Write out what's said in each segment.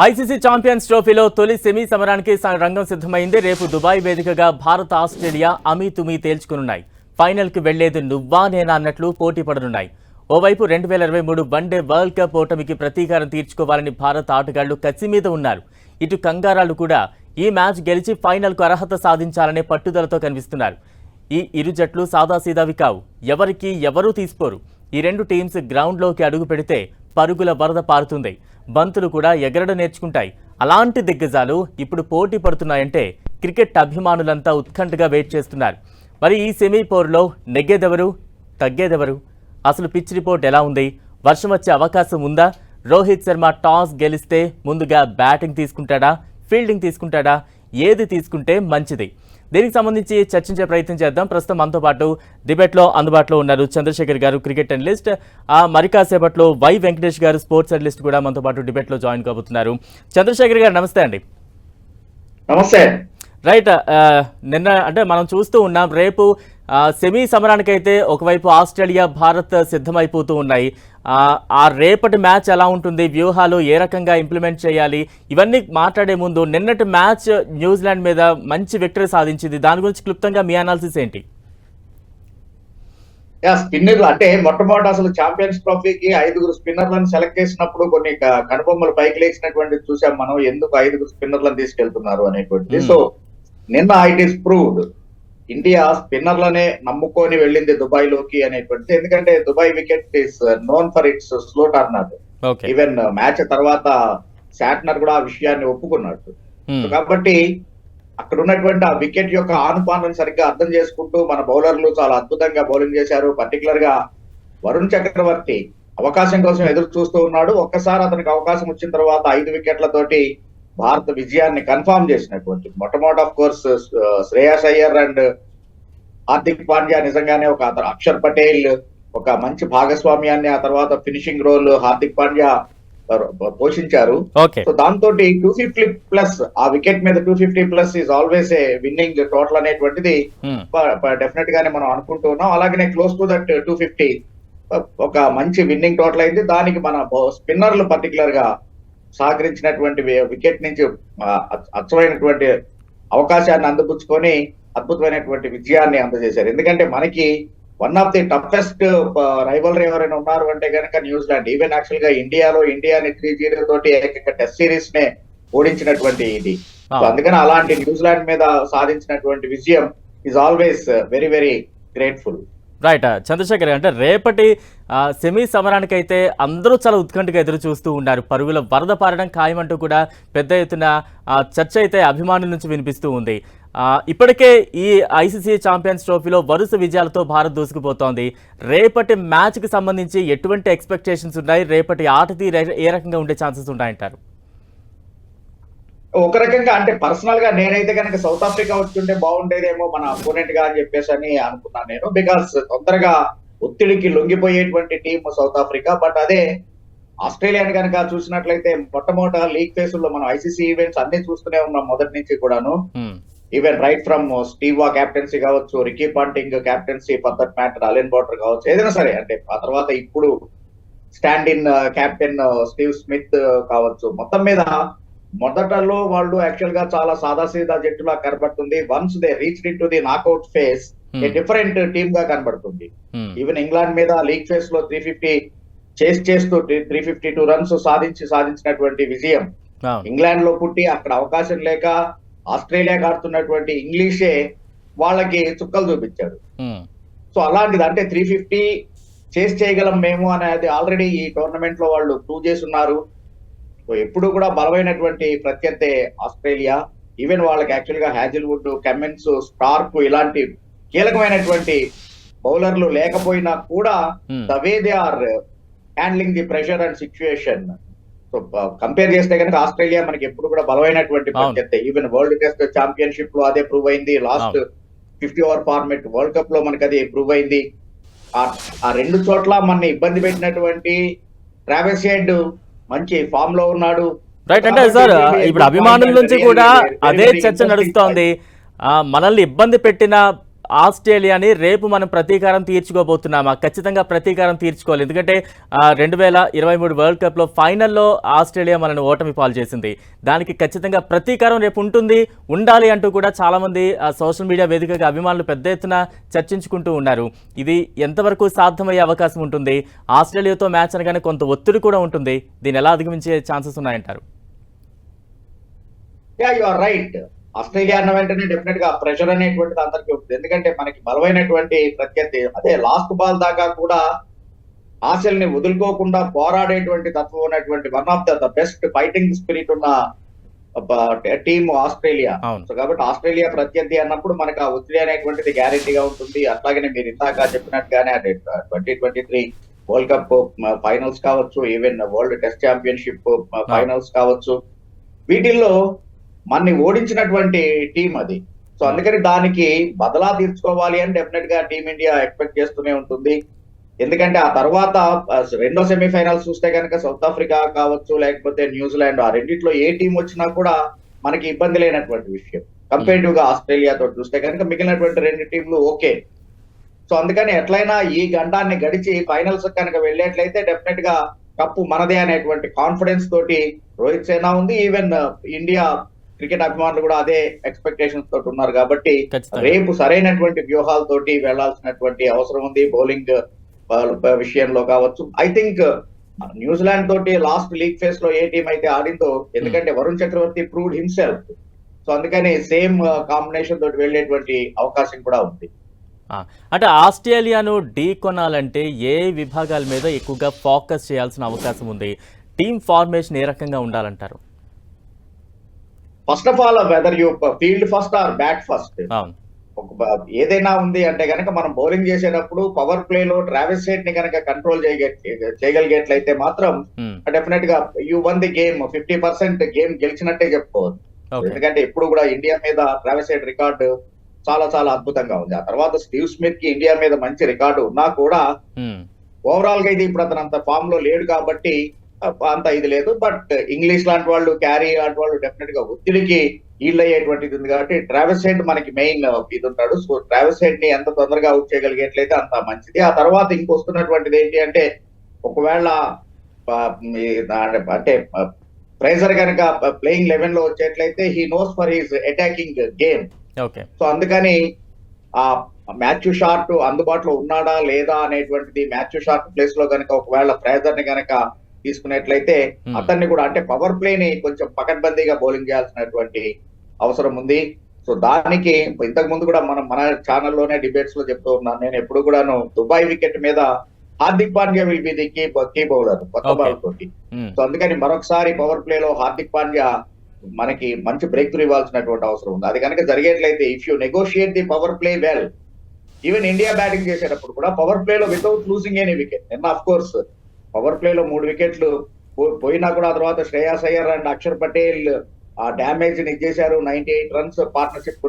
ICC champions ట్రోఫీలో తొలి semi సమరానికి రంగం సిద్ధమైంది. రేపు దుబాయ్ వేదికగా భారత్ ఆస్ట్రేలియా అమీతుమీ తేల్చుకునున్నాయి. ఫైనల్కి వెళ్లేది నువ్వా నేనా అన్నట్లు పోటీ పడనున్నాయి. ఓవైపు 2023 వన్డే వరల్డ్ కప్ ఓటమికి ప్రతీకారం తీర్చుకోవాలని భారత్ ఆటగాళ్లు కసి మీద ఉన్నారు. ఇటు కంగారాలు కూడా ఈ మ్యాచ్ గెలిచి ఫైనల్కు అర్హత సాధించాలనే పట్టుదలతో కనిపిస్తున్నారు. ఈ ఇరు జట్లు సాదాసీదావి కావు, ఎవరికి ఎవరూ తీసుకోరు. ఈ రెండు టీమ్స్ గ్రౌండ్లోకి అడుగు పెడితే పరుగుల వరద పారుతుంది. బంతులు కూడా ఎగరడం నేర్చుకుంటాయి. అలాంటి దిగ్గజాలు ఇప్పుడు పోటీ పడుతున్నాయంటే క్రికెట్ అభిమానులంతా ఉత్కంఠగా వెయిట్ చేస్తున్నారు. మరి ఈ సెమీ పోరులో నెగ్గేదెవరు, తగ్గేదెవరు? అసలు పిచ్ రిపోర్ట్ ఎలా ఉంది? వర్షం వచ్చే అవకాశం ఉందా? రోహిత్ శర్మ టాస్ గెలిస్తే ముందుగా బ్యాటింగ్ తీసుకుంటాడా, ఫీల్డింగ్ తీసుకుంటాడా? ఏది తీసుకుంటే మంచిది? దీనికి సంబంధించి చర్చించే ప్రయత్నం చేద్దాం. ప్రస్తుతం మనతో పాటు డిబేట్లో అందుబాటులో ఉన్నారు చంద్రశేఖర్ గారు, క్రికెట్ అనలిస్ట్. మరి కాసేపట్లో వై వెంకటేష్ గారు, స్పోర్ట్స్ అనలిస్ట్ కూడా మనతో పాటు డిబేట్లో జాయిన్ కాబోతున్నారు. చంద్రశేఖర్ గారు నమస్తే అండి. నమస్తే. రైట్, నిన్న అంటే మనం చూస్తూ ఉన్నాం, రేపు సెమీ సమరానికైతే ఒకవైపు ఆస్ట్రేలియా, భారత్ సిద్ధమైపోతూ ఉన్నాయి. ఆ రేపటి మ్యాచ్ ఎలా ఉంటుంది, వ్యూహాలు ఏ రకంగా ఇంప్లిమెంట్ చేయాలి, ఇవన్నీ మాట్లాడే ముందు నిన్నటి మ్యాచ్ న్యూజిలాండ్ మీద మంచి విక్టరీ సాధించింది. దాని గురించి క్లుప్తంగా మీ అనాలిసిస్ ఏంటి? స్పిన్నర్లు అంటే మొట్టమొదటి అసలు ఛాంపియన్స్ ట్రోఫీకి 5 స్పిన్నర్లను సెలెక్ట్ చేసినప్పుడు కొన్ని కనుబొమ్మలు పైకి లేచినటువంటి చూసాం మనం, ఎందుకు 5 స్పిన్నర్లను తీసుకెళ్తున్నారు అనేటువంటిది. సో నిన్న ఇట్ ఈస్ ప్రూవ్డ్, ఇండియా స్పిన్నర్లనే నమ్ముకొని వెళ్ళింది దుబాయ్ లోకి అనేటువంటిది. ఎందుకంటే Dubai wicket is known for it's slow Turner. Even match తర్వాత శాట్నర్ కూడా ఆ విషయాన్ని ఒప్పుకున్నాడు. కాబట్టి అక్కడ ఉన్నటువంటి ఆ వికెట్ యొక్క ఆనుపాలను సరిగ్గా అర్థం చేసుకుంటూ మన బౌలర్లు చాలా అద్భుతంగా బౌలింగ్ చేశారు. పర్టికులర్ గా వరుణ్ చక్రవర్తి అవకాశం కోసం ఎదురు చూస్తూ ఉన్నాడు. ఒక్కసారి అతనికి అవకాశం వచ్చిన తర్వాత 5 వికెట్లతోటి భారత విజయాన్ని కన్ఫర్మ్ చేసినటువంటి మొట్టమొదటి of course Shreyas Iyer and Hardik Pandya నిజంగానే ఒక అక్షర్ పటేల్ ఒక మంచి భాగస్వామ్యాన్ని ఆ తర్వాత ఫినిషింగ్ రోల్ హార్దిక్ పాండ్యా పోషించారు. సో దాంతో 250+ ఆ వికెట్ మీద 250+ is always a winnowing total అనేటువంటిది డెఫినెట్ గానే మనం అనుకుంటూ ఉన్నాం. అలాగనే క్లోజ్ టు దట్ 250 ఒక మంచి విన్నింగ్ టోటల్ అయింది. దానికి మన స్పిన్నర్లు పర్టికులర్ గా సహకరించినటువంటి వికెట్ నుంచి అచ్చమైనటువంటి అవకాశాన్ని అందిపుచ్చుకొని అద్భుతమైనటువంటి విజయాన్ని అందజేశారు. ఎందుకంటే మనకి one of the toughest rivalry ఎవరైనా ఉన్నారు అంటే కనుక న్యూజిలాండ్. ఈవెన్ యాక్చువల్ గా ఇండియాని 3-0 తోటి ఏకైక టెస్ట్ సిరీస్ నే ఓడించినటువంటి ఇది. సో అందుకని అలాంటి న్యూజిలాండ్ మీద సాధించినటువంటి విజయం is always very very grateful. Right Chandrashekar, అంటే రేపటి సెమీ సమరానికైతే అందరూ చాలా ఉత్కంఠగా ఎదురు చూస్తూ ఉన్నారు. పరుగుల వరద పారడం ఖాయమంటూ కూడా పెద్ద ఎత్తున చర్చ అయితే అభిమానుల నుంచి వినిపిస్తూ ఉంది. ఇప్పటికే ఈ ఐసీసీ ఛాంపియన్స్ ట్రోఫీలో వరుస విజయాలతో భారత్ దూసుకుపోతోంది. రేపటి మ్యాచ్కి సంబంధించి ఎటువంటి ఎక్స్పెక్టేషన్స్ ఉన్నాయి? రేపటి ఆట తీరు ఏ రకంగా ఉండే ఛాన్సెస్ ఉంటాయంటారు? ఒక రకంగా అంటే పర్సనల్ గా నేనైతే కనుక సౌత్ ఆఫ్రికా వచ్చుంటే బాగుండేదేమో మన అపోనెంట్ గా అని చెప్పేసి అనుకున్నాను నేను. బికాస్ తొందరగా ఒత్తిడికి లొంగిపోయేటువంటి టీం సౌత్ ఆఫ్రికా. బట్ అదే ఆస్ట్రేలియాని కనుక చూసినట్లయితే మొట్టమొదట లీగ్ ఫేసుల్లో మనం ఐసీసీ ఈవెంట్స్ అన్ని చూస్తూనే ఉన్నాం మొదటి నుంచి కూడాను. Even right from Steve Waugh captaincy కావచ్చు, Ricky Ponting captaincy, for that matter Allan Border కావచ్చు, ఏదైనా సరే. అంటే ఆ తర్వాత ఇప్పుడు stand in captain Steve Smith కావచ్చు. మొత్తం మీద మొదటలో వాళ్ళు యాక్చువల్ గా చాలా సాదాసీదా జట్టులా కనబడుతుంది. Once they reach in to the knockout phase a different team గా కనబడుతుంది. ఈవెన్ ఇంగ్లాండ్ మీద లీగ్ ఫేజ్ లో 350 చేస్తూ 352 రన్స్ సాధించినటువంటి విజయం. ఇంగ్లాండ్ లో పుట్టి అక్కడ అవకాశం లేక ఆస్ట్రేలియాకి ఆడుతున్నటువంటి ఇంగ్లీషే వాళ్ళకి చుక్కలు చూపించాడు. సో అలాంటిది అంటే 350 చేయగలం మేము అనేది ఆల్రెడీ ఈ టోర్నమెంట్ లో వాళ్ళు ప్రూవ్ చేసి ఉన్నారు. ఎప్పుడు కూడా బలమైనటువంటి ప్రత్యర్థి ఆస్ట్రేలియా. ఈవెన్ వాళ్ళకి యాక్చువల్ గా హ్యాజిల్వుడ్, కమిన్స్, స్టార్క్ ఇలాంటి కీలకమైనటువంటి బౌలర్లు లేకపోయినా కూడా the way they are handling the pressure and situation. So compare చేస్తే కనుక ఆస్ట్రేలియా మనకి ఎప్పుడు కూడా బలమైనటువంటి ప్రత్యర్థి. ఈవెన్ వరల్డ్ టెస్ట్ ఛాంపియన్షిప్ లో అదే ప్రూవ్ అయింది. Last 50 over format world cup లో మనకి అది ప్రూవ్ అయింది. ఆ 2 చోట్ల మన ఇబ్బంది పెట్టినటువంటి ట్రావిస్ హెడ్ మంచి ఫామ్ లో ఉన్నాడు. రైట్, అంటే సార్ ఇప్పుడు అభిమానుల నుంచి కూడా అదే చర్చ నడుస్తోంది. మనల్ని ఇబ్బంది పెట్టిన ఆస్ట్రేలియాని రేపు మనం ప్రతీకారం తీర్చుకోబోతున్నామా? ఖచ్చితంగా ప్రతీకారం తీర్చుకోవాలి. ఎందుకంటే 2023 వరల్డ్ కప్లో ఫైనల్లో ఆస్ట్రేలియా మనల్ని ఓటమి పాలు చేసింది. దానికి ఖచ్చితంగా ప్రతీకారం రేపు ఉండాలి అంటూ కూడా చాలామంది సోషల్ మీడియా వేదికగా అభిమానులు పెద్ద ఎత్తున చర్చించుకుంటూ ఉన్నారు. ఇది ఎంతవరకు సాధ్యమయ్యే అవకాశం ఉంటుంది? ఆస్ట్రేలియాతో మ్యాచ్ అనగానే కొంత ఒత్తిడి కూడా ఉంటుంది. దీన్ని ఎలా అధిగమించే ఛాన్సెస్ ఉన్నాయంటారు? You are right. ఆస్ట్రేలియా అన్న వెంటనే డెఫినెట్ గా ప్రెషర్ అనేటువంటిది అందరికీ ఉంటుంది. ఎందుకంటే మనకి బలమైనటువంటి ప్రత్యర్థి, అదే లాస్ట్ బాల్ దాకా కూడా ఆశల్ని వదులుకోకుండా పోరాడేటువంటి తత్వం ఉన్నటువంటి one of the best fighting spirit ఉన్న టీమ్ ఆస్ట్రేలియా. సో కాబట్టి ఆస్ట్రేలియా ప్రత్యర్థి అన్నప్పుడు మనకు ఆ ఒత్తిడి అనేటువంటిది గ్యారెంటీగా ఉంటుంది. అట్లాగనే మీరు ఇందాక చెప్పినట్టుగానే 2023 వరల్డ్ కప్ ఫైనల్స్ కావచ్చు, even world test championship finals కావచ్చు, వీటిల్లో మనని ఓడించినటువంటి టీం అది. సో అందుకని దానికి బదలా తీర్చుకోవాలి అని డెఫినెట్ గా టీమిండియా ఎక్స్పెక్ట్ చేస్తూనే ఉంటుంది. ఎందుకంటే ఆ తర్వాత రెండో సెమీఫైనల్స్ చూస్తే కనుక సౌత్ ఆఫ్రికా కావచ్చు, లేకపోతే న్యూజిలాండ్, ఆ రెండిట్లో ఏ టీం వచ్చినా కూడా మనకి ఇబ్బంది లేనటువంటి విషయం. కంపేరిటివ్ గా ఆస్ట్రేలియాతో చూస్తే కనుక మిగిలినటువంటి రెండు టీంలు ఓకే. సో అందుకని ఎట్లయినా ఈ గండాన్ని గడిచి ఫైనల్స్ కనుక వెళ్ళేట్లయితే డెఫినెట్ గా కప్పు మనదే అనేటువంటి కాన్ఫిడెన్స్ తోటి రోహిత్ సేనా ఉంది. ఈవెన్ ఇండియా క్రికెట్ అభిమానులు కూడా అదే ఎక్స్పెక్టేషన్స్ తోటి ఉన్నారు. కాబట్టి రేపు సరైనటువంటి వ్యూహాలతోటి వెళ్లాల్సినటువంటి అవసరం ఉంది. బౌలింగ్ విషయంలో కావచ్చు, ఐ థింక్ న్యూజిలాండ్ తోటి లాస్ట్ లీగ్ ఫేజ్ లో ఏ టీం అయితే ఆడిందో, ఎందుకంటే వరుణ్ చక్రవర్తి ప్రూవ్డ్ హిమ్సెల్ఫ్. సో అందుకని సేమ్ కాంబినేషన్ తోటి వెళ్లేటువంటి అవకాశం కూడా ఉంది. అంటే ఆస్ట్రేలియాను ఢీ కొనాలంటే ఏ విభాగాల మీద ఎక్కువగా ఫోకస్ చేయాల్సిన అవకాశం ఉంది? టీమ్ ఫార్మేషన్ ఏ రకంగా ఉండాలంటారు? First of all whether you field first or bat first, ఏదైనా ఉంది అంటే కనుక మనం బౌలింగ్ చేసేటప్పుడు పవర్ ప్లే లో ట్రావిస్ హెడ్ ని కనుక కంట్రోల్ చేయగలిగేట్లయితే మాత్రం డెఫినెట్ గా you won the game. 50% game గెలిచినట్టే చెప్పుకోవచ్చు. ఎందుకంటే ఇప్పుడు కూడా ఇండియా మీద ట్రావిస్ హెడ్ రికార్డు చాలా చాలా అద్భుతంగా ఉంది. ఆ తర్వాత స్టీవ్ స్మిత్ కి ఇండియా మీద మంచి రికార్డు ఉన్నా కూడా ఓవరాల్ గా ఇది ఇప్పుడు అతను అంత ఫామ్ లో లేడు కాబట్టి అంత ఇది లేదు. బట్ ఇంగ్లీష్ లాంటి వాళ్ళు, క్యారీ లాంటి వాళ్ళు డెఫినెట్ గా ఒత్తిడికి ఈల్డ్ అయ్యేటువంటిది ఉంది. కాబట్టి ట్రావిస్ హెడ్ మనకి మెయిన్ ఇది ఉంటాడు. సో ట్రావిస్ హెడ్ ని ఎంత తొందరగా అవుట్ చేయగలిగేట్లయితే అంత మంచిది. ఆ తర్వాత ఇంకొస్తున్నటువంటిది ఏంటి అంటే, ఒకవేళ అంటే ఫ్రేజర్ కనుక ప్లేయింగ్ 11 లో వచ్చేట్లయితే he knows for his attacking game. So అందుకని ఆ మ్యాథ్యూ షార్ట్ అందుబాటులో ఉన్నాడా లేదా అనేటువంటిది, మ్యాథ్యూ షార్ట్ ప్లేస్ లో కనుక ఒకవేళ ఫ్రేజర్ ని కనుక తీసుకున్నట్లయితే అతన్ని కూడా అంటే పవర్ ప్లే ని కొంచెం పకడ్బందీగా బౌలింగ్ చేయాల్సినటువంటి అవసరం ఉంది. సో దానికి ఇంతకు ముందు కూడా మన ఛానల్లోనే డిబేట్స్ లో చెప్తూ ఉన్నాను నేను ఎప్పుడు కూడాను, దుబాయ్ వికెట్ మీద Hardik Pandya will be the key bowler కొత్త బాల్ తోటి. సో అందుకని మరొకసారి పవర్ ప్లే లో హార్దిక్ పాండ్యా మనకి మంచి బ్రేక్ త్రూ ఇవ్వాల్సినటువంటి అవసరం ఉంది. అది కనుక జరిగేట్లయితే if you negotiate the power play well, even India batting చేసేటప్పుడు కూడా పవర్ ప్లే లో వితౌట్ లూజింగ్ ఎనీ వికెట్, నిన్న ఆఫ్ కోర్స్ పవర్ ప్లే లో 3 వికెట్లు పోయినా కూడా ఆ తర్వాత శ్రేయాస్ అయ్యర్ అండ్ అక్షర్ పటేల్ ఆ డ్యామేజ్ ని ఇచ్చేశారు. 98 రన్స్ పార్ట్నర్షిప్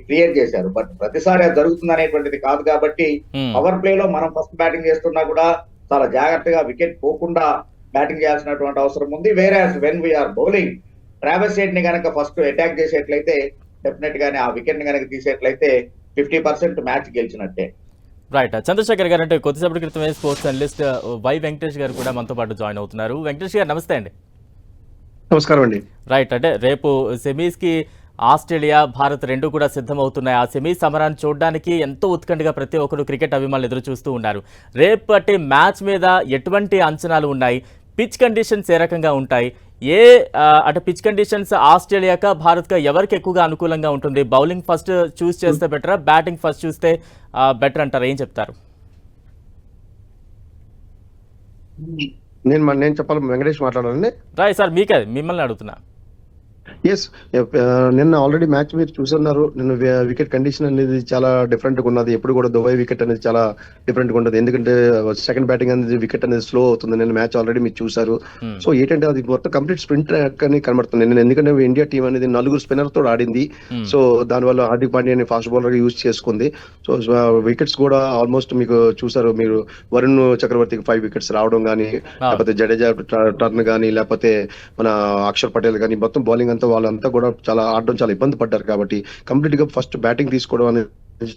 క్లియర్ చేశారు. బట్ ప్రతిసారి అది జరుగుతుంది అనేటువంటిది కాదు. కాబట్టి పవర్ ప్లే లో మనం ఫస్ట్ బ్యాటింగ్ చేస్తున్నా కూడా చాలా జాగ్రత్తగా వికెట్ పోకుండా బ్యాటింగ్ చేయాల్సినటువంటి అవసరం ఉంది. వేరే when we're bowling, Travis Head ని కనుక ఫస్ట్ అటాక్ చేసేట్లయితే డెఫినెట్ గానే ఆ వికెట్ ని కనుక తీసేట్లయితే 50% మ్యాచ్ గెలిచినట్టే. రైట్. చంద్రశేఖర్ గారు, అంటే కొద్దిసేపటి క్రితమే స్పోర్ట్స్ అనలిస్ట్ వై వెంకటేష్ గారు కూడా మనతో పాటు జాయిన్ అవుతున్నారు. వెంకటేష్ గారు నమస్తే అండి. నమస్కారం అండి. రైట్, అంటే రేపు సెమీస్ కి ఆస్ట్రేలియా, భారత్ రెండు కూడా సిద్ధమవుతున్నాయి. ఆ సెమీస్ సమరాన్ని చూడడానికి ఎంతో ఉత్కంఠగా ప్రతి ఒక్కరు క్రికెట్ అభిమానులు ఎదురు చూస్తూ ఉన్నారు. రేపటి మ్యాచ్ మీద ఎటువంటి అంచనాలు ఉన్నాయి? పిచ్ కండిషన్స్ ఏ రకంగా ఉంటాయి? అంటే పిచ్ కండిషన్స్ ఆస్ట్రేలియాకా భారత్కా ఎవరికి ఎక్కువగా అనుకూలంగా ఉంటుంది? బౌలింగ్ ఫస్ట్ చూస్ చేస్తే బెటరా, బ్యాటింగ్ ఫస్ట్ చూస్తే బెటర్ అంటారా? ఏం చెప్తారు? నేను చెప్పాలి, వెంకటేష్ మాట్లాడాలండి. రాయ్ సార్, మీకే, మిమ్మల్ని అడుగుతున్నా. ఎస్, నిన్న ఆల్రెడీ మ్యాచ్ మీరు చూస్తున్నారు. నిన్న వికెట్ కండిషన్ అనేది చాలా డిఫరెంట్ గా ఉన్నది. ఎప్పుడు కూడా దుబాయ్ వికెట్ అనేది చాలా డిఫరెంట్ గా ఉంటుంది. ఎందుకంటే సెకండ్ బ్యాటింగ్ అనేది వికెట్ అనేది స్లో అవుతుంది. నిన్న మ్యాచ్ ఆల్రెడీ మీరు చూసారు. సో ఏంటంటే అది మొత్తం కంప్లీట్ స్ప్రింట్ అని కనబడుతుంది నిన్న. ఎందుకంటే ఇండియా టీం అనేది 4 స్పిన్నర్ తో ఆడింది. సో దానివల్ల హార్దిక్ పాండ్యాని ఫాస్ట్ బౌలర్ గా యూజ్ చేసుకుంది. సో వికెట్స్ కూడా ఆల్మోస్ట్ మీకు చూసారు మీరు, వరుణ్ చక్రవర్తికి 5 వికెట్స్ రావడం కానీ, లేకపోతే జడేజా టర్న్ కానీ, లేకపోతే మన అక్షర్ పటేల్ కానీ, మొత్తం బౌలింగ్ అంతా వాళ్ళంతా కూడా చాలా ఆడడం చాలా ఇబ్బంది పడ్డారు. కాబట్టి కంప్లీట్ గా ఫస్ట్ బ్యాటింగ్ తీసుకోవడం అనేది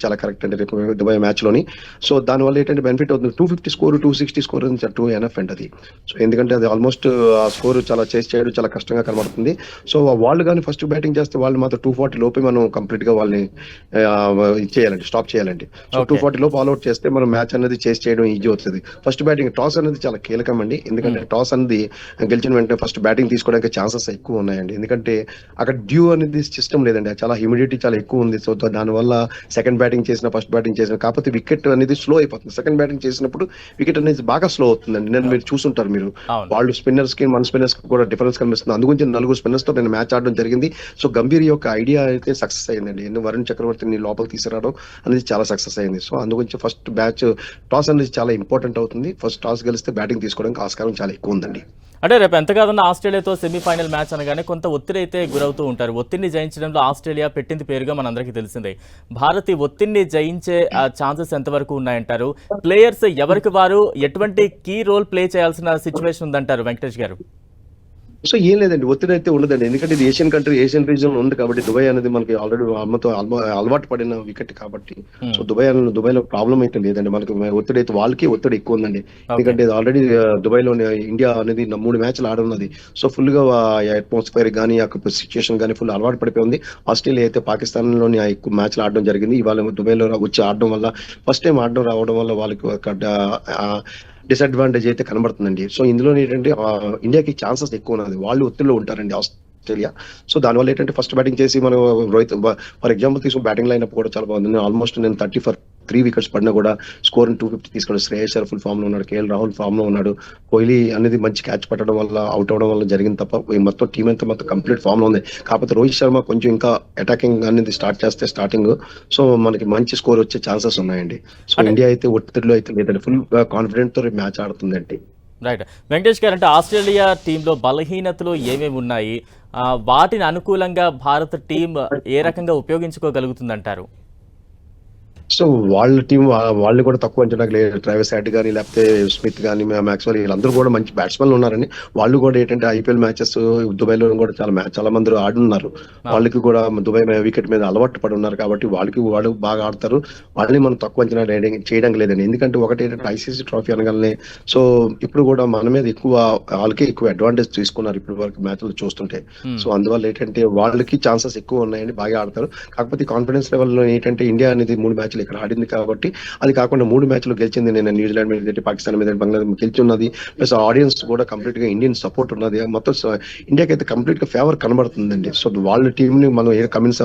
చాలా కరెక్ట్ అండి రేపు దుబాయ్ మ్యాచ్ లోని. సో దానివల్ల ఏంటంటే బెనిఫిట్ అవుతుంది. 250 స్కోర్ 260 స్కోర్ టూ ఎనఫ్ అండి అది. సో ఎందుకంటే అది ఆల్మోస్ట్ ఆ స్కోర్ చాలా చేసి చేయడం చాలా కష్టంగా కనబడుతుంది. సో వాళ్ళు కానీ ఫస్ట్ బ్యాటింగ్ చేస్తే వాళ్ళు మాత్రం 240 లోపే మనం కంప్లీట్ గా వాళ్ళని ఇచ్చేయాలండి, స్టాప్ చేయాలండి. So Okay. 240 లోపు ఆల్అౌట్ చేస్తే మనం మ్యాచ్ అనేది చేసి చేయడం ఈజీ అవుతుంది. ఫస్ట్ బ్యాటింగ్ టాస్ అనేది చాలా కీలకం అండి. ఎందుకంటే టాస్ అనేది గెలిచిన వెంటనే ఫస్ట్ బ్యాటింగ్ తీసుకోవడానికి ఛాన్సెస్ ఎక్కువ ఉన్నాయండి. ఎందుకంటే అక్కడ డ్యూ అనేది సిస్టమ్ లేదండి, చాలా హ్యూమిడిటీ చాలా ఎక్కువ ఉంది. సో దానివల్ల సెకండ్ బ్యాటింగ్ చేసిన ఫస్ట్ బ్యాటింగ్ చేసిన కాకపోతే వికెట్ అనేది స్లో అయిపోతుంది. సెకండ్ బ్యాటింగ్ చేసినప్పుడు వికెట్ అనేది బాగా స్లో అవుతుందండి. నేను మీరు చూసుంటారు మీరు, అవును. వాళ్ళు స్పిన్నర్స్ కి మన స్పిన్నర్స్ కి కూడా డిఫరెన్స్ కనిపిస్తుంది. అందుగురించి 4 స్పిన్నర్స్ తో నేను మ్యాచ్ ఆడడం జరిగింది. సో గంభీర్ యొక్క ఐడియా అయితే సక్సెస్ అయిందండి. ఎందుకు వరుణ్ చక్రవర్తిని లోపలికి తీసుకురావడం అనేది చాలా సక్సెస్ అయింది. సో అందుగురించి ఫస్ట్ బ్యాచ్ టాస్ అనేది చాలా ఇంపార్టెంట్ అవుతుంది. ఫస్ట్ టాస్ గెలిస్తే బ్యాటింగ్ తీసుకోవడానికి ఆస్కారం చాలా ఎక్కువ ఉందండి. అంటే రేపు ఎంత కాదన్నా ఆస్ట్రేలియాతో సెమీఫైనల్ మ్యాచ్ అనగానే కొంత ఒత్తిడి అయితే గురవుతూ ఉంటారు. ఒత్తిడిని జయించడంలో ఆస్ట్రేలియా పెట్టింది పేరుగా మనందరికీ తెలిసిందే. భారత్ ఈ ఒత్తిడిని జయించే ఛాన్సెస్ ఎంతవరకు ఉన్నాయంటారు? ప్లేయర్స్ ఎవరికి వారు ఎటువంటి కీ రోల్ ప్లే చేయాల్సిన సిచ్యువేషన్ ఉందంటారు వెంకటేష్ గారు? సో ఏం లేదండి, ఒత్తిడి అయితే ఉండదండి. ఎందుకంటే ఇది ఏషియన్ కంట్రీ, ఏషియన్ రీజన్ ఉంది కాబట్టి దుబాయ్ అనేది మనకి ఆల్రెడీ అలవాటు పడిన వికెట్ కాబట్టి సో దుబాయ్ లో ప్రాబ్లం అయితే లేదండి. మనకి ఒత్తిడి అయితే వాళ్ళకి ఒత్తిడి ఎక్కువ ఉందండి. ఎందుకంటే ఆల్రెడీ దుబాయ్ లో ఇండియా అనేది 3 మ్యాచ్లు ఆడున్నది. సో ఫుల్ గా అట్మాస్ఫియర్ కానీ సిచ్యుయేషన్ కానీ ఫుల్ అలవాటు పడిపోయి ఉంది. ఆస్ట్రేలియా అయితే పాకిస్తాన్ లోని ఎక్కువ మ్యాచ్లు ఆడడం జరిగింది. ఇవాళ దుబాయ్ లో వచ్చి ఆడడం వల్ల ఫస్ట్ టైం ఆడడం రావడం వల్ల వాళ్ళకి డిసడ్వాంటేజ్ అయితే కనబడుతుందండి. సో ఇందులో ఏంటంటే ఇండియాకి ఛాన్సెస్ ఎక్కువ ఉన్నది. వాళ్ళు ఒత్తిడిలో ఉంటారండి ఆస్ట్రేలియా. సో దానివల్ల ఏంటంటే ఫస్ట్ బ్యాటింగ్ చేసి మనం రోహిత్ ఫర్ ఎగ్జాంపుల్ తీసుకుని బ్యాటింగ్ లైన్ అప్ కూడా చాలా బాగుంది. ఆల్మోస్ట్ నేను 30 for 3 వికెట్స్ పడినా కూడా స్కోర్ 250 తీసుకోవడం. శ్రేయస్ అయ్యర్ ఫుల్ ఫామ్ లో ఉన్నాడు, కేఎల్ రాహుల్ ఫామ్ లో ఉన్నాడు. కోహ్లీ అనేది మంచి క్యాచ్ పట్టడం వల్ల అవుట్ అవడం వల్ల జరిగింది తప్ప ఈ మొత్తం టీం అంతా మొత్తం కంప్లీట్ ఫామ్ లో ఉంది. కాకపోతే రోహిత్ శర్మ కొంచెం ఇంకా అటాకింగ్ అనేది స్టార్ట్ చేస్తే స్టార్టింగ్ సో మనకి మంచి స్కోర్ వచ్చే ఛాన్సెస్ ఉన్నాయండి. సో ఇండియా అయితే ఒత్తిడిలో అయితే లేదండి, ఫుల్ కాన్ఫిడెంట్ తో మ్యాచ్ ఆడుతుందండి. రైట్ వెంకటేష్ గారు, అంటే ఆస్ట్రేలియా టీంలో బలహీనతలు ఏమేమి ఉన్నాయి, వాటిని అనుకూలంగా భారత టీం ఏ రకంగా ఉపయోగించుకోగలుగుతుందంటారు? సో వాళ్ళ టీం వాళ్ళు కూడా తక్కువ అంచనాకు లేదు. ట్రావిస్ హెడ్ కానీ లేకపోతే స్మిత్ కానీ మ్యాక్స్వెల్ వీళ్ళందరూ కూడా మంచి బ్యాట్స్మెన్లు ఉన్నారండి. వాళ్ళు కూడా ఏంటంటే ఐపీఎల్ మ్యాచెస్ దుబాయ్ లో కూడా చాలా మంది ఆడున్నారు. వాళ్ళకి కూడా దుబాయ్ వికెట్ మీద అలవాటు పడి ఉన్నారు కాబట్టి వాళ్ళు బాగా ఆడతారు. వాళ్ళని మనం తక్కువ అంచనా చేయడానికి లేదండి. ఎందుకంటే ఒకటి ఏంటంటే ఐసీసీ ట్రోఫీ అనగానే సో ఇప్పుడు కూడా మన మీద వాళ్ళకి ఎక్కువ అడ్వాంటేజ్ తీసుకున్నారు ఇప్పుడు వరకు మ్యాచ్లు చూస్తుంటే. సో అందువల్ల ఏంటంటే వాళ్ళకి ఛాన్సెస్ ఎక్కువ ఉన్నాయండి, బాగా ఆడతారు. కాకపోతే కాన్ఫిడెన్స్ లెవెల్లో ఏంటంటే ఇండియా అనేది 3 మ్యాచ్లు ఇక్కడ ఆడింది కాబట్టి అది కాకుండా 3 మ్యాచ్లు గెలిచింది. నేను న్యూజిలాండ్ మీద, పాకిస్తాన్ మీద, బంగ్లాదేశ్ గెలిచున్నది. ప్లస్ ఆడియన్స్ కూడా కంప్లీట్ గా ఇండియన్ సపోర్ట్ ఉన్నది. మొత్తం ఇండియాకి అయితే కంప్లీట్ గా ఫేవర్ కనబడుతుందండి. సో వాళ్ళ టీం ని మనం కమిన్స్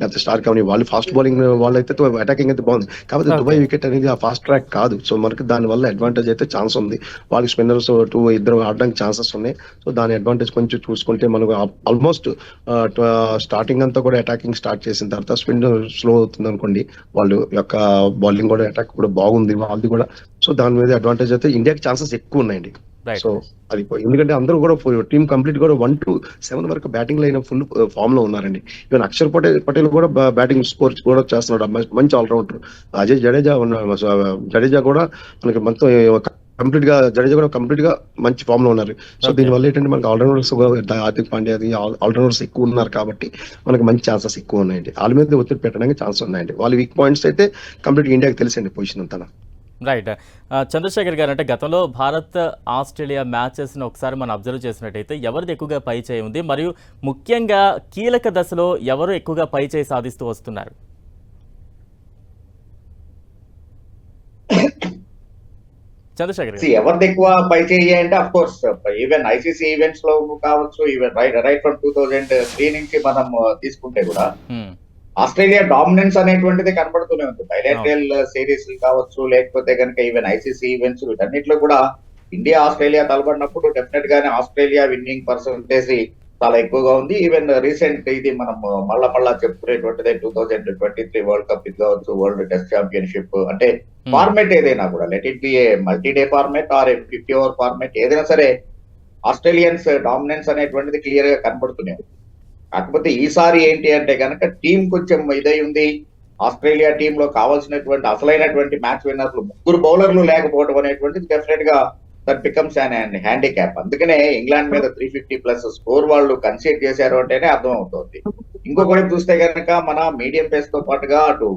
లేకపోతే స్టార్ కానీ వాళ్ళు ఫాస్ట్ బౌలింగ్ వాళ్ళైతే అటాకింగ్ అయితే బాగుంది. కాకపోతే దుబాయ్ వికెట్ అనేది ఆ ఫాస్ట్ ట్రాక్ కాదు. సో మనకి దాని వల్ల అడ్వాంటేజ్ అయితే ఛాన్స్ ఉంది. వాళ్ళకి స్పిన్నర్స్ 2 ఆడడానికి ఛాన్సెస్ ఉన్నాయి. సో దాని అడ్వాంటేజ్ కొంచెం చూసుకుంటే మనకు ఆల్మోస్ట్ స్టార్టింగ్ అంతా కూడా అటాకింగ్ స్టార్ట్ చేసిన తర్వాత స్పిన్ స్లో అవుతుంది అనుకోండి, వాళ్ళు యొక్క బౌలింగ్ కూడా అటాక్ కూడా బాగుంది వాళ్ళది కూడా. సో దాని మీద అడ్వాంటేజ్ అయితే ఇండియాకి ఛాన్సెస్ ఎక్కువ ఉన్నాయండి. సో అది ఎందుకంటే అందరూ కూడా టీం కంప్లీట్ కూడా 1 to 7 వరకు బ్యాటింగ్ లైన్ ఫుల్ ఫామ్ లో ఉన్నారండి. ఈవెన్ అక్షర్ పటేల్ కూడా బ్యాటింగ్ స్కోర్ కూడా చేస్తున్నాడు, మంచి ఆల్రౌండర్. అజయ్ జడేజా కూడా మనకి మొత్తం కంప్లీట్ గా జడేజా కూడా కంప్లీట్ గా మంచి ఫామ్ లో ఉన్నారు. సో దీనివల్ల ఏంటంటే మనకి ఆల్రౌండర్స్ హార్దిక్ పాండ్యా ఆల్రౌండర్స్ ఎక్కువ ఉన్నారు కాబట్టి మనకి మంచి ఛాన్సెస్ ఎక్కువ ఉన్నాయండి. వాళ్ళ మీద ఒత్తిడి పెట్టడానికి ఛాన్స్ ఉన్నాయండి. వాళ్ళ వీక్ పాయింట్స్ అయితే కంప్లీట్ ఇండియాకి తెలిసండి పొజిషన్ అంతా. రైట్ చంద్రశేఖర్ గారు, అంటే గతంలో భారత్ ఆస్ట్రేలియా మ్యాచెస్ని ఒకసారి మనం అబ్జర్వ్ చేసినట్టయితే ఎవరిది ఎక్కువగా పై చేయి ఉంది, మరియు ముఖ్యంగా కీలక దశలో ఎవరు ఎక్కువగా పై చేయి సాధిస్తూ వస్తున్నారు? చంద్రశేఖర్ గారు, ఎవరిది ఎక్కువ పై చేయి అంటే of course even ICC events లో కావచ్చు, ఈవెన్ రైట్ ఫ్రమ్ 2003 నుంచి మనం తీసుకుంటే కూడా ఆస్ట్రేలియా డామినెన్స్ అనేటువంటిది కనబడుతూనే ఉంది. బైలేటరల్ సిరీస్ కావచ్చు, లేకపోతే కనుక ఈవెన్ ఐసీసీ ఈవెంట్స్ వీటన్నిటిలో కూడా ఇండియా ఆస్ట్రేలియా తలబడినప్పుడు డెఫినెట్ గానే ఆస్ట్రేలియా విన్నింగ్ పర్సెంటేజ్ చాలా ఎక్కువగా ఉంది. ఈవెన్ రీసెంట్ ఇది మనం మళ్ళా చెప్పుకునేటువంటిదే 2023 వరల్డ్ కప్ ఇది కావచ్చు, వరల్డ్ టెస్ట్ ఛాంపియన్షిప్ అంటే ఫార్మేట్ ఏదైనా కూడా let it be a multi day format or 50 over format ఏదైనా సరే ఆస్ట్రేలియన్స్ డామినెన్స్ అనేటువంటిది క్లియర్ గా కనబడుతూనే ఉంది. కాకపోతే ఈసారి ఏంటి అంటే కనుక టీం కొంచెం ఇదై ఉంది. ఆస్ట్రేలియా టీమ్ లో కావాల్సినటువంటి అసలైనటువంటి మ్యాచ్ విన్నర్లు 3 బౌలర్లు లేకపోవడం అనేటువంటిది డెఫినెట్ గా దట్ బికమ్స్ అన్ హ్యాండిక్యాప్. అందుకనే ఇంగ్లాండ్ మీద 350+ స్కోర్ వాళ్ళు కన్సీడ్ చేశారు అంటేనే అర్థం అవుతుంది. ఇంకొక వైపు చూస్తే కనుక మన మీడియం పేస్ తో పాటుగా అటు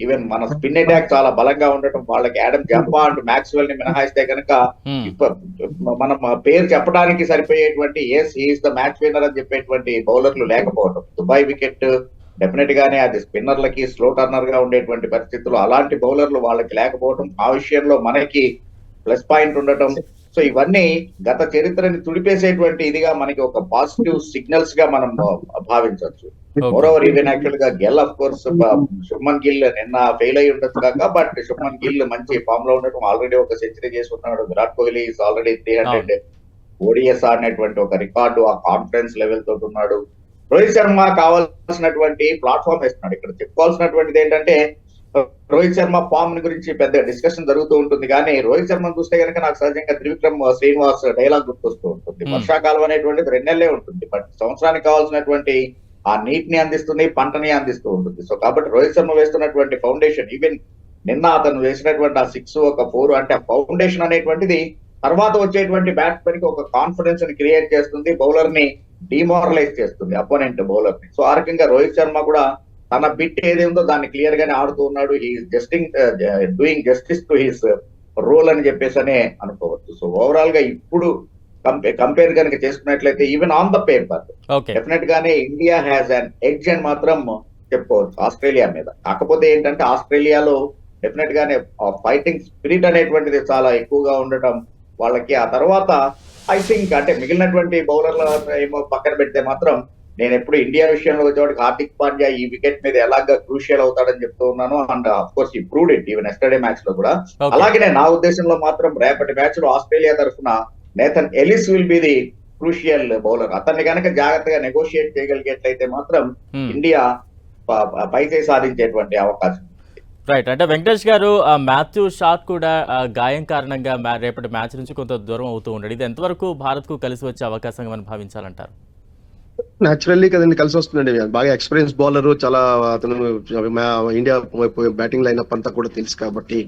ఈవెన్ మన స్పిన్ అటాక్ చాలా బలంగా ఉండటం, వాళ్ళకి యాడమ్ జంపా అంటూ మ్యాక్స్వెల్ ని మినహాయిస్తే కనుక మనం పేరు చెప్పడానికి సరిపోయేటువంటి ఈస్ ద మ్యాచ్ విన్నర్ అని చెప్పేటువంటి బౌలర్లు లేకపోవడం, దుబాయ్ వికెట్ డెఫినెట్ గానే అది స్పిన్నర్లకి స్లో టర్నర్ గా ఉండేటువంటి పరిస్థితులు, అలాంటి బౌలర్లు వాళ్ళకి లేకపోవడం, ఆ విషయంలో మనకి ప్లస్ పాయింట్ ఉండటం. సో ఇవన్నీ గత చరిత్రని తుడిపేసేటువంటి ఇదిగా మనకి ఒక పాజిటివ్ సిగ్నల్స్ గా మనం భావించవచ్చు. మోరోవర్ ఈవెన్ యాక్చువల్ గా గెల్ ఆఫ్ కోర్స్ శుభ్మన్ గిల్ నిన్న ఫెయిల్ అయి ఉండొచ్చు కాక, బట్ శుభ్మన్ గిల్ మంచి ఫామ్ లో ఉండటం, ఆల్రెడీ ఒక సెంచరీ చేసి ఉన్నాడు. Virat Kohli is already 300 ODIs ఆడినటువంటి ఒక రికార్డు, ఆ కాన్ఫిడెన్స్ లెవెల్ తోటి ఉన్నాడు. రోహిత్ శర్మ కావాల్సినటువంటి ప్లాట్ఫామ్ ఇస్తున్నాడు. ఇక్కడ చెప్పుకోవాల్సినటువంటిది ఏంటంటే రోహిత్ శర్మ ఫామ్ గురించి పెద్ద డిస్కషన్ జరుగుతూ ఉంటుంది, కానీ రోహిత్ శర్మ చూస్తే కనుక నాకు సహజంగా త్రివిక్రమ్ శ్రీనివాస్ డైలాగ్ గుర్తొస్తూ ఉంటుంది. వర్షాకాలం అనేటువంటిది 2 నెలలే ఉంటుంది, బట్ సంవత్సరానికి కావాల్సినటువంటి ఆ నీటిని అందిస్తుంది, పంటని అందిస్తూ ఉంటుంది. సో కాబట్టి రోహిత్ శర్మ వేస్తున్నటువంటి ఫౌండేషన్, ఈవెన్ నిన్న అతను వేసినటువంటి ఆ 6 ఒక 4 అంటే ఆ ఫౌండేషన్ అనేటువంటిది తర్వాత వచ్చేటువంటి బ్యాట్స్మెన్ కి ఒక కాన్ఫిడెన్స్ ని క్రియేట్ చేస్తుంది, బౌలర్ ని డిమారలైజ్ చేస్తుంది, అపోనెంట్ బౌలర్ ని. సో ఆ రకంగా రోహిత్ శర్మ కూడా తన బిట్ ఏది ఉందో దాన్ని క్లియర్ గానే ఆడుతూ ఉన్నాడు. Doing justice to his role అని చెప్పేసి అనుకోవచ్చు. సో ఓవరాల్ గా ఇప్పుడు కంపేర్ కనుక చేసుకున్నట్లయితే even on the paper definite గానే ఇండియా హ్యాస్ అన్ ఎడ్జ్ అని మాత్రం చెప్పుకోవచ్చు ఆస్ట్రేలియా మీద. కాకపోతే ఏంటంటే ఆస్ట్రేలియాలో డెఫినెట్ గానే ఫైటింగ్ స్పిరిట్ అనేటువంటిది చాలా ఎక్కువగా ఉండటం వాళ్ళకి. ఆ తర్వాత ఐ థింక్ అంటే మిగిలినటువంటి బౌలర్ల ఏమో పక్కన పెడితే మాత్రం నేను ఎప్పుడు ఇండియా విషయంలో వచ్చేవాడికి హార్దిక్ పాండ్యా ఈ వికెట్ మీద ఎలాగా క్రూషియల్ అవుతాడని చెప్తూ ఉన్నాను. అండ్ ఆఫ్ కోర్స్ ఈ proved it even yesterday match లో కూడా. అలాగే నా ఉద్దేశంలో మాత్రం రేపటి మ్యాచ్ లో ఆస్ట్రేలియా తరఫున Nathan Ellis will be the crucial bowler. అతన్ని కనుక జాగ్రత్తగా నెగోషియేట్ చేయగలిగేట్లయితే మాత్రం ఇండియా పైసే సాధించేటువంటి అవకాశం. రైట్. అంటే వెంకటేష్ గారు, మాథ్యూ షాట్ కూడా గాయం కారణంగా రేపటి మ్యాచ్ నుంచి కొంత దూరం అవుతూ ఉన్నాడు. ఇది ఎంతవరకు భారత్ కు కలిసి వచ్చే అవకాశంగా మనం భావించాలంటారు? న్యాచురల్లీ కదండి కలిసి వస్తుందండి. బాగా ఎక్స్పీరియన్స్ బౌలర్, చాలా అతను ఇండియా బ్యాటింగ్ లైనప్ అంతా కూడా తెలుసు కాబట్టి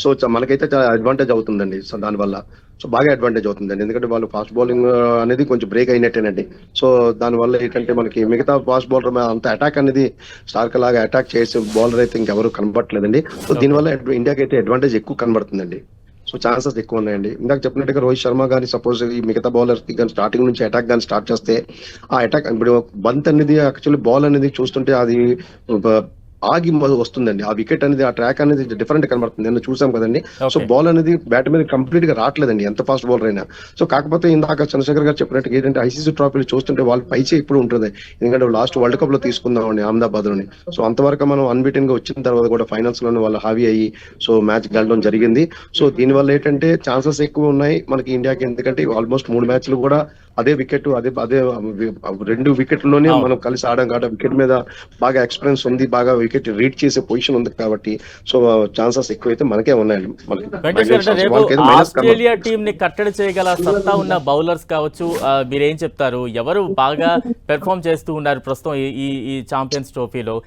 సో మనకైతే చాలా అడ్వాంటేజ్ అవుతుందండి. సో దానివల్ల సో బాగా అడ్వాంటేజ్ అవుతుందండి, ఎందుకంటే వాళ్ళు ఫాస్ట్ బౌలింగ్ అనేది కొంచెం బ్రేక్ అయినట్టేనండి. సో దానివల్ల ఏంటంటే మనకి మిగతా ఫాస్ట్ బౌలర్ అంత అటాక్ అనేది స్టార్క్ లాగా అటాక్ చేసే బౌలర్ అయితే ఇంకెవరు కనబడట్లేదండి. సో దీనివల్ల ఇండియాకి అయితే అడ్వాంటేజ్ ఎక్కువ కనబడుతుందండి. సో ఛాన్సెస్ ఎక్కువ ఉన్నాయండి. ఇందాక చెప్పినట్టుగా రోహిత్ శర్మ కానీ సపోజ్ ఈ మిగతా బౌలర్స్ కి కానీ స్టార్టింగ్ నుంచి అటాక్ కానీ స్టార్ట్ చేస్తే ఆ అటాక్ ఇప్పుడు బంత్ అనేది యాక్చువల్లీ బాల్ అనేది చూస్తుంటే అది ఆగి వస్తుందండి. ఆ వికెట్ అనేది, ఆ ట్రాక్ అనేది డిఫరెంట్ కనబడుతుంది. నేను చూసాం కదండి. సో బాల్ అనేది బ్యాట్ మీద కంప్లీట్ గా రావట్లేదండి ఎంత ఫాస్ట్ బౌలర్ అయినా. సో కాకపోతే ఇందాక చంద్రశేఖర్ గారు చెప్పినట్టు ఏంటంటే ఐసీసీ ట్రోఫీలు చూస్తుంటే వాళ్ళు పైచే ఇప్పుడు ఉంటుంది, ఎందుకంటే లాస్ట్ వరల్డ్ కప్ లో తీసుకుందామండి అహ్మదాబాద్ లోని. సో అంతవరకు మనం అన్బీటెన్ గా వచ్చిన తర్వాత కూడా ఫైనల్స్ లోనే వాళ్ళు హావీ అయ్యి సో మ్యాచ్ గెలడం జరిగింది. సో దీనివల్ల ఏంటంటే ఛాన్సెస్ ఎక్కువ ఉన్నాయి మనకి ఇండియాకి, ఎందుకంటే ఆల్మోస్ట్ 3 మ్యాచ్లు కూడా అదే వికెట్ అదే 2 వికెట్లోనే మనం కలిసి ఆడాం కాబట్టి వికెట్ మీద బాగా ఎక్స్పీరియన్స్ ఉంది, బాగా వికెట్ రీడ్ చేసే పొజిషన్ ఉంది కాబట్టి సో ఛాన్సెస్ ఎక్కువైతే మనకే ఉన్నాయండి. ఆస్ట్రేలియా టీం ని కట్టడి చేయగల సత్తా ఉన్న బౌలర్స్ కావచ్చు, మీరేం చెప్తారు? ఎవరు బాగా పెర్ఫామ్ చేస్తూ ఉన్నారు ప్రస్తుతం ఈ ఛాంపియన్స్ ట్రోఫీలో?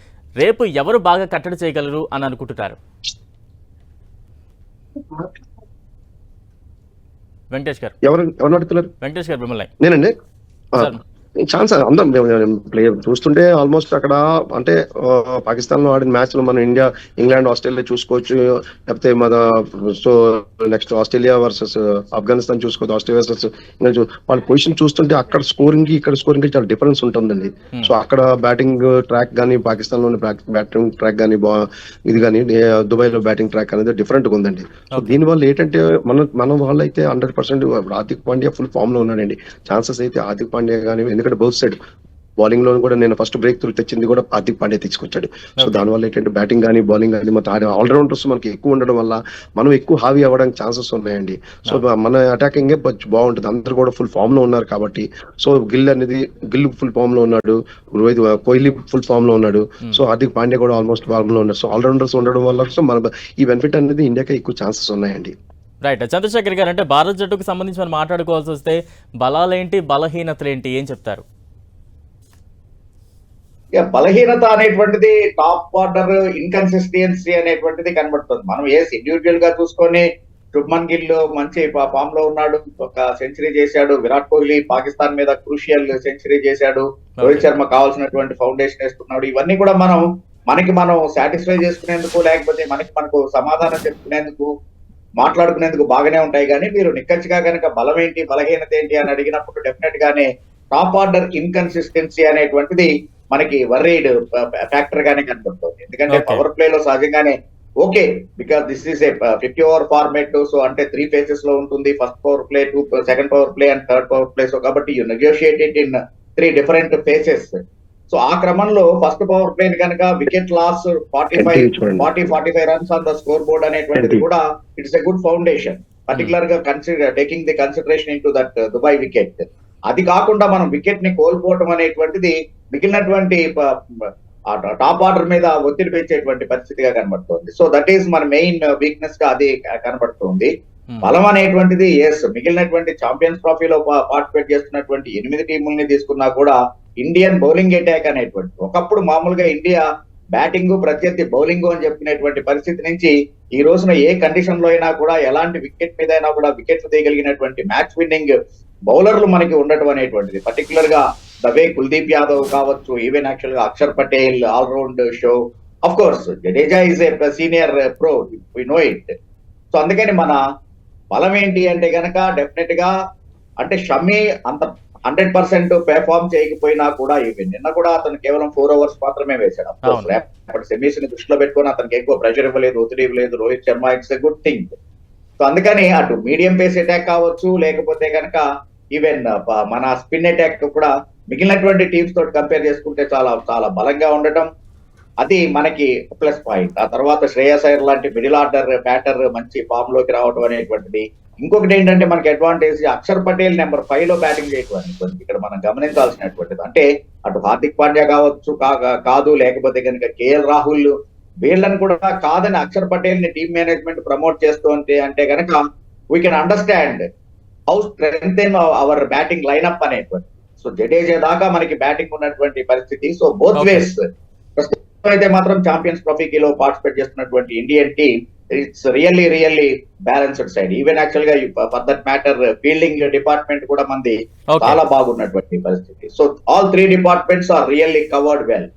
రేపు ఎవరు బాగా కట్టడి చేయగలరు అని అనుకుంటున్నారు? వెంకటేష్ గారు ఎవరు అడుగుతున్నారు? వెంకటేష్ గారు మిమ్మల్ని. నేనండి. ఛాన్స్ అందరం ప్లేయర్ చూస్తుంటే ఆల్మోస్ట్ అక్కడ అంటే పాకిస్తాన్ లో ఆడిన మ్యాచ్ లో మనం ఇండియా, ఇంగ్లాండ్, ఆస్ట్రేలియా చూసుకోవచ్చు, లేకపోతే మన so next Australia versus Afghanistan చూసుకోవచ్చు, ఆస్ట్రేలియా వర్సెస్ వాళ్ళ పొజిషన్ చూస్తుంటే అక్కడ స్కోరింగ్ కి ఇక్కడ స్కోరింగ్ కి చాలా డిఫరెన్స్ ఉంటుందండి. సో అక్కడ బ్యాటింగ్ ట్రాక్ గానీ, పాకిస్తాన్ లోని బ్యాటింగ్ ట్రాక్ గానీ, ఇది కానీ దుబాయ్ లో బ్యాటింగ్ ట్రాక్ అనేది డిఫరెంట్ గా ఉందండి. సో దీనివల్ల ఏంటంటే మన వాళ్ళు అయితే 100% హార్దిక్ పాండ్యా ఫుల్ ఫామ్ లో ఉన్నాడండి. ఛాన్సెస్ అయితే హార్దిక్ పాండ్యా కానీ, ఎందుకంటే బౌత్ సైడ్ బౌలింగ్ లో కూడా నేను ఫస్ట్ బ్రేక్ త్రూ తెచ్చింది కూడా హార్దిక్ పాండ్యా తీసుకొచ్చాడు. సో దానివల్ల ఏంటంటే బ్యాటింగ్ కానీ, బౌలింగ్ కానీ మొత్తం ఆల్రౌండర్స్ మనకి ఎక్కువ ఉండడం వల్ల మనం ఎక్కువ హావీ అవ్వడానికి ఛాన్సెస్ ఉన్నాయండి. సో మన అటాకింగ్ బాగుంటుంది, అందరూ కూడా ఫుల్ ఫామ్ లో ఉన్నారు కాబట్టి. సో గిల్ ఫుల్ ఫామ్ లో ఉన్నాడు, కోహ్లీ ఫుల్ ఫామ్ లో ఉన్నాడు, సో హార్దిక్ పాండ్యా కూడా ఆల్మోస్ట్ ఫామ్ లో ఉన్నారు. సో ఆల్రౌండర్స్ ఉండడం వల్ల సో మన ఈ బెనిఫిట్ అనేది ఇండియాకి ఎక్కువ ఛాన్సెస్ ఉన్నాయండి. రైట్. చంద్రశేఖర్ గారు, అంటే భారత్ జట్టుకు సంబంధించి మనం మాట్లాడుకోవాల్సి వస్తే బలాలేంటి, బలహీనతలేంటి, ఏం చెప్తారు? బలహీనత అనేటువంటిది టాప్ ఆర్డర్ ఇన్కన్సిస్టెన్సీ అనేటువంటిది కనబడుతుంది. మనం ఇండివిజువల్ గా చూసుకొని శుభ్మన్ గిల్ మంచి ఫామ్ లో ఉన్నాడు, ఒక సెంచరీ చేశాడు. విరాట్ కోహ్లీ పాకిస్తాన్ మీద క్రూషియల్ సెంచరీ చేశాడు. రోహిత్ శర్మ కావాల్సినటువంటి ఫౌండేషన్ వేసుకున్నాడు. ఇవన్నీ కూడా మనం సాటిస్ఫై చేసుకునేందుకు, లేకపోతే మనకు సమాధానం చెప్పుకునేందుకు, మాట్లాడుకునేందుకు బాగానే ఉంటాయి. కానీ మీరు నిక్కచ్చిగా కనుక బలం ఏంటి, బలహీనత ఏంటి అని అడిగినప్పుడు డెఫినెట్ గానే టాప్ ఆర్డర్ ఇన్కన్సిస్టెన్సీ అనేటువంటిది మనకి వర్రీడ్ ఫ్యాక్టర్ గానే కనబడుతుంది. ఎందుకంటే పవర్ ప్లే లో సహజంగానే okay, because this is a 50 over format. So అంటే 3 phases లో ఉంటుంది. First power play, second power play and third power play. So కాబట్టి you negotiated in 3 different phases. So ఆ క్రమంలో ఫస్ట్ పవర్ ప్లే కనుక wicket loss 40-45 runs on the scoreboard అనేటువంటిది కూడా it's a good foundation, particular గా taking the consideration into that Dubai wicket. అది కాకుండా మనం వికెట్ ని కోల్పోవటం అనేటువంటిది మిగిలినటువంటి టాప్ ఆర్డర్ మీద ఒత్తిడి పెంచేటువంటి పరిస్థితిగా కనబడుతుంది. సో దట్ ఈస్ మన మెయిన్ వీక్నెస్ గా అది కనబడుతుంది. బలం అనేటువంటిది మిగిలినటువంటి ఛాంపియన్స్ ట్రోఫీలో పార్టిసిపేట్ చేస్తున్నటువంటి 8 టీముల్ని తీసుకున్నా కూడా ఇండియన్ బౌలింగ్ అటాక్ అనేటువంటి, ఒకప్పుడు మామూలుగా ఇండియా బ్యాటింగ్ ప్రత్యర్థి బౌలింగ్ అని చెప్పుకునేటువంటి పరిస్థితి నుంచి ఈ రోజున ఏ కండిషన్ లో అయినా కూడా, ఎలాంటి వికెట్ మీద అయినా కూడా వికెట్లు తీయగలిగినటువంటి మ్యాచ్ విన్నింగ్ బౌలర్లు మనకి ఉండటం అనేటువంటిది, పర్టికులర్ గా దవే కుల్దీప్ యాదవ్ కావచ్చు, ఈవెన్ యాక్చువల్ గా Akshar Patel all round show. Of course Jadeja is a senior pro, we know it. So అందుకని మన బలం ఏంటి అంటే గనక డెఫినెట్ గా అంటే షమీ అంత 100% పెర్ఫార్మ్ చేయకపోయినా కూడా, ఈవెన్ నిన్న కూడా అతను కేవలం 4 overs మాత్రమే వేశాడు. అప్పుడు సెమీస్ ని దృష్టిలో పెట్టుకొని అతనికి ఎక్కువ ప్రెషర్ ఇవ్వలేదు, ఒత్తిడి ఇవ్వలేదు Rohit Sharma. It's a good thing. So అందుకని అటు మీడియం పేస్ అటాక్ కావచ్చు, లేకపోతే కనుక ఈవెన్ మన స్పిన్ అటాక్ కూడా మిగిలినటువంటి టీమ్స్ తోటి కంపేర్ చేసుకుంటే చాలా చాలా బలంగా ఉండటం అది మనకి ప్లస్ పాయింట్. ఆ తర్వాత శ్రేయస్ అయ్యర్ లాంటి మిడిల్ ఆర్డర్ బ్యాటర్ మంచి ఫామ్ లోకి రావడం అనేటువంటిది. ఇంకొకటి ఏంటంటే మనకి అడ్వాంటేజ్, అక్షర్ పటేల్ నెంబర్ 5 లో బ్యాటింగ్ చేయటం అనేటువంటిది ఇక్కడ మనం గమనించాల్సినటువంటిది. అంటే అటు హార్దిక్ పాండ్యా కావచ్చు, కాదు లేకపోతే కనుక కేఎల్ రాహుల్, వీళ్ళని కూడా కాదని అక్షర్ పటేల్ ని టీమ్ మేనేజ్మెంట్ ప్రమోట్ చేస్తూ అంటే కనుక we can understand how strengthen our batting lineup అనేటువంటి. సో జడేజా దాకా మనకి బ్యాటింగ్ ఉన్నటువంటి పరిస్థితి. సో బోత్ వేస్ అయితే మాత్రం ఛాంపియన్స్ ట్రోఫీలో పార్టిసిపేట్ చేస్తున్నటువంటి Indian team it's really balanced side. Even actual గా for that matter fielding department కూడా మంది చాలా బాగున్నటువంటి పరిస్థితి. So all 3 departments are really covered well.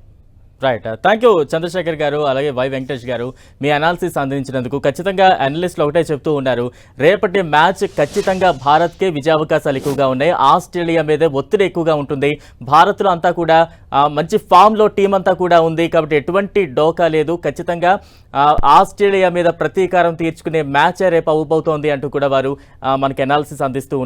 Right, thank you Chandrashekhar garu, అలాగే వై వెంకటేష్ గారు మీ అనాలిసిస్ అందించినందుకు. ఖచ్చితంగా అనలిస్టులు ఒకటే చెప్తూ ఉన్నారు, రేపటి మ్యాచ్ ఖచ్చితంగా భారత్కే విజయావకాశాలు ఎక్కువగా ఉన్నాయి. ఆస్ట్రేలియా మీదే ఒత్తిడి ఎక్కువగా ఉంటుంది. భారత్లో అంతా కూడా మంచి ఫామ్లో టీం అంతా కూడా ఉంది కాబట్టి ఎటువంటి డోకా లేదు. ఖచ్చితంగా ఆస్ట్రేలియా మీద ప్రతీకారం తీర్చుకునే మ్యాచే రేపు అవ్వబోతోంది అంటూ కూడా వారు మనకి అనాలిసిస్ అందిస్తూ ఉన్నారు.